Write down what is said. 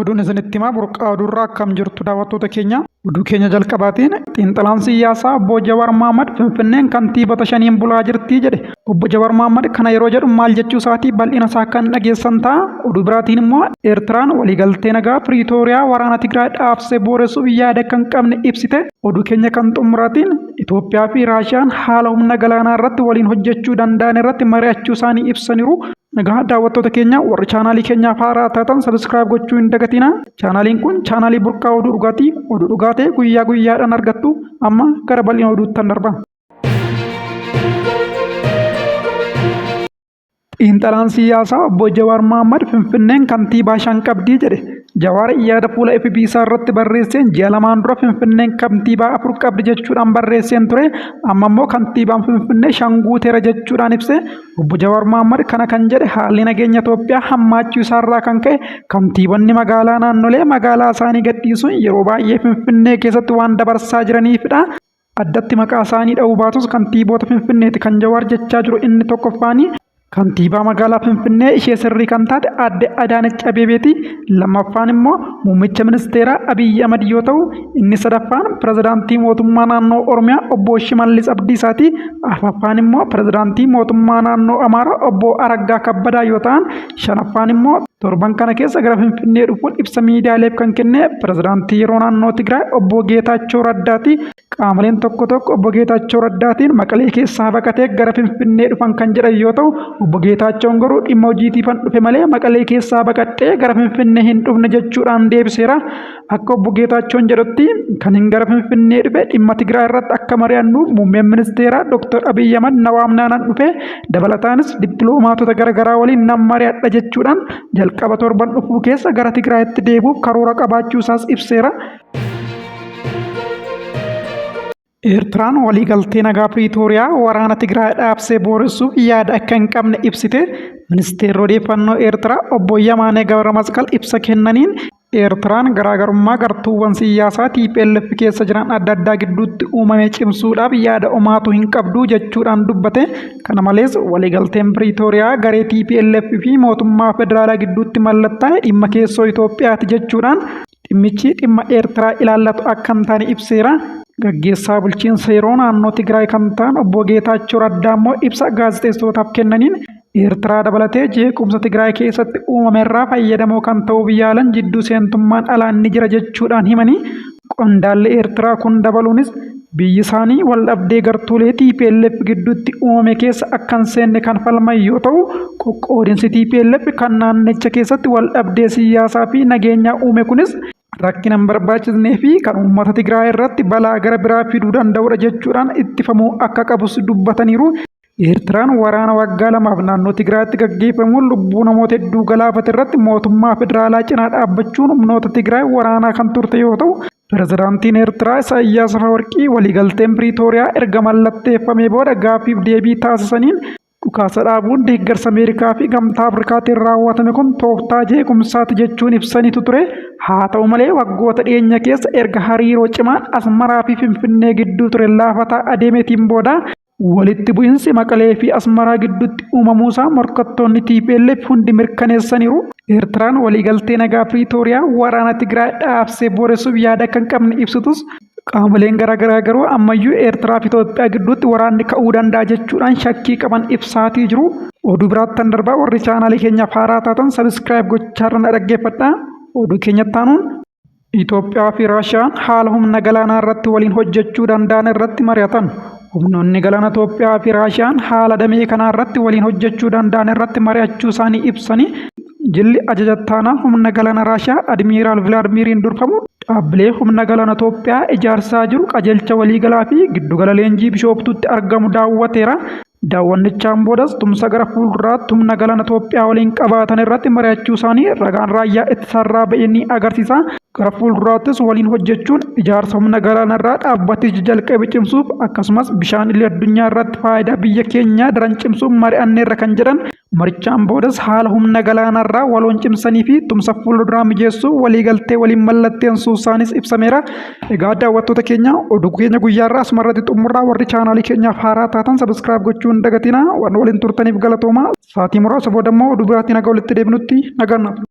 Oduun isinitti himaa burqaa oduurraa akkam jirtu daawwattoota keenya. Oduu keenya jalqabaatiin xiinxalaan siyaasaa obbo Jawaar Mohaammed Finfinneen kantiibota shaniin bulaa jirti jedhe. Obbo Jawaar Mohaammed kana yeroo jedhu maal jechuu isaatii bal'ina isaa kan dhageessan ta'a. Oduu biraatiin immoo Eertiraan waliigaltee nagaa Piriitooriyaa waraana Tigraay dhaabsee booressuuf yaada kan qabne ibsite. Oduu keenya kan xumuraatiin Itoophiyaa fi Raashiyaan haala humna galaanaa irratti waliin hojjechuu danda'an irratti mari'achuu isaanii ibsaniiru. Nagaa daawwattoota keenya warri chaanaalii keenyaaf haaraa taatan sabiskiraayib gochuu hin dagatina. Chaanaaliin kun chaanaalii burqaa oduu dhugaatii. Oduu dhugaatee guyyaa guyyaadhaan argattu. Amma gara bal'ina oduuttan darba. Xiinxalaan siyaasaa obbo Jawaar Mohaammed Finfinneen kantiibaa shan qabdii jedhe. Jawaar yaada fuula FB isaa irratti barreesseen ji'a lamaan dura Finfinneen kantiibaa 4 qabdi jechuudhaan barreesseen ture. Amma immoo kantiibaan Finfinnee shan guuteera jechuudhaan ibse. Obbo Jawaar Mohaammed kana kan jedhe haalli nageenya Itoophiyaa hammaachuu isaarraa kan ka'e kantiibonni magaalaa naannolee magaalaa isaanii gadhiisuun yeroo baay'ee Finfinnee keessatti waan dabarsaa jiraniifidha. Addatti maqaa isaanii dha'uu baatus kantiibota Finfinneeti kan Jawaar jechaa jiru inni tokkoffaanii. Kantiibaa magaalaa Finfinnee ishee sirrii kan taate Aadde Adaanech Abeebeeti. Lammaffaan immoo muummicha ministeeraa Abiyyi Ahmad yoo ta'u, inni sadaffaan pirezidaantii mootummaa naannoo Oromiyaa obbo Shimallis Abdiisaati. Arfaffaan immoo pirezidaantii mootummaa naannoo Amaaraa obbo Araggaa Kabbadaa yoo ta'an, shanaffaan immoo torban kana keessa gara Finfinnee dhufuun ibsa miidiyaaleef kan kenne pirezidaantii yeroo naannoo Tigraay obbo Geetaachoo Raddaati. Qaamoleen tokko tokko obbo Geetaachoo Raddaatiin Maqalee keessaa baqatee gara Finfinnee dhufan kan jedhan yoo ta'u, obbo Geetaachoon garuu dhimma hojiitiifan dhufe malee Maqalee keessaa baqadhee gara Finfinnee hin dhufne jechuudhaan deebiseera. Akka obbo Geetaachoon jedhutti kan hin gara Finfinnee dhufe dhimma Tigraay irratti akka mari'annuuf muummeen ministeeraa Dr. Abiyyi Ahmad na waamnaan dhufe. Dabalataanis dippiloomaatota garaagaraa waliin nan mari'adha jechuudhaan jalqaba torban dhufuu keessa gara Tigraayitti deebi'uuf karoora qabaachuu isaas ibseera. Eertiraan waliigaltee nagaa Piriitooriyaa waraana Tigraay dhaabsee booressuuf yaada akka hin qabne ibsite. Ministeerri odeeffannoo Eertiraa obbo Yamaanee Gabra-Masqal ibsa kennaniin Eertiraan garaagarummaa gartuuwwan siyaasaa TPLF keessa jiran adda addaa gidduutti uumame cimsuudhaaf yaada omaatu hin qabdu jechuudhaan dubbate. Kana malees waliigalteen Piriitooriyaa garee TPLF fi mootummaa federaalaa gidduutti mallattaa'e dhimma keessoo Itoophiyaati jechuudhaan dhimmichi dhimma Eertiraa ilaallatu akka hin taane ibseera. Gaggeessaa bulchiinsa yeroo naannoo Tigraay kan ta'an obbo Geetaachoo Raddaa immoo ibsa gaazexeessootaaf kennaniin Eertiraa dabalatee jeequmsa Tigraay keessatti uumamerraa fayyadamoo kan ta'uuf yaalan jidduu seentummaan alaan ni jira jechuudhaan himanii. Qondaalli Eertiraa kun dabaluunis biyyi isaanii waldhabdee gartuulee TPLF gidduutti uumame keessa akka hin seenne kan falman yoo ta'u, qoqqoodinsi TPLF kan naannicha keessatti waldhabdee siyaasaa fi nageenyaa uume kunis rakkina hin barbaachisnee fi kan uummata Tigraay irratti balaa gara biraa fiduu danda'udha jechuudhaan ittifamuu akka qabus dubbataniiru. Eertiraan waraana waggaa 2 naannoo Tigraayitti gaggeeffamuun lubbuu namoota hedduu galaafate irratti mootummaa federaalaa cinaa dhaabbachuun humnoota Tigraay waraanaa kan turte yoo ta'u, pirezidaantiin Eertiraa Isaayyaas Afeworqii waliigalteen Piriitooriyaa erga mallatteeffamee booda gaaffiif deebii taasisaniin dhukaasa dhaabuun deeggarsa Ameerikaa fi gamtaa Afrikaatiin raawwatame kun tooftaa jeequmsaati jechuun ibsaniitu ture. Haa ta'u malee waggoota dhiyeenya keessa erga hariiroo cimaan Asmaraa fi Finfinnee gidduu ture laafataa adeemetiin booda walitti bu'insi Maqalee fi Asmaraa gidduutti uumamuusaa morkattoonni TPLF hundi mirkaneessaniiru. Eertiraan waliigaltee nagaa Piriitooriyaa waraana Tigraay dhaabsee booressuuf yaada kan qabne ibsitus qaamoleen garaagaraa garuu ammayyuu Eertiraa fi Itoophiyaa gidduutti waraanni ka'uu danda'a jechuudhaan shakkii qaban ibsaatii jiru. Oduu biraattan darbaa warri chaanaalii keenyaaf haaraa taatan sabiskiraayib gochaarra dhaggeeffadha. Oduu keenyatti aanuun Itoophiyaa fi Raashiyaan haala humna galaanaa irratti waliin hojjechuu danda'an irratti mari'atan. Humnoonni galaana Itoophiyaa fi Raashiyaan haala damee kanaa irratti waliin hojjechuu danda'an irratti mari'achuu isaanii ibsanii. Jilli ajajattaanaa humna galaana Raashiyaa Admiiraal Vilaadimiiriin durfamu dhaabbilee humna galaana Itoophiyaa ijaarsaa jiru qajeelcha waliigalaa fi giddugala leenjii Bishooftuutti argamu daawwateera. Daawwannichaan boodas tumsa gara fuulduraatti humna galaana Itoophiyaa waliin qabaatan irratti mari'achuu isaanii ragaan raayyaa ittisaarraa ba'e ni agarsiisa. Gara fuulduraattis waliin hojjechuun ijaarsa humna galaanaa irraa dhaabbatichi jalqabe cimsuuf akkasumas bishaan illee addunyaa irratti faayidaa biyya keenyaa daran cimsuuf mari'anneerra kan jedhan. Marichaan boodas haala humna galaanaa irraa waloon cimsanii fi tumsa fuulduraa mijeessuuf waliigaltee waliin mallatteessuu isaanis ibsameera. Egaa daawwattoota keenya oduu keenya guyyaarraa asumarratti xumurraa. Warri chaanaalii keenyaaf haaraa taatan sabiskiraayib gochuu hin dagatinaa. Waan waliin turtaniif galatooma. Sa'aatii muraasa booda immoo oduu biraatiin akka walitti deebinutti nagaan.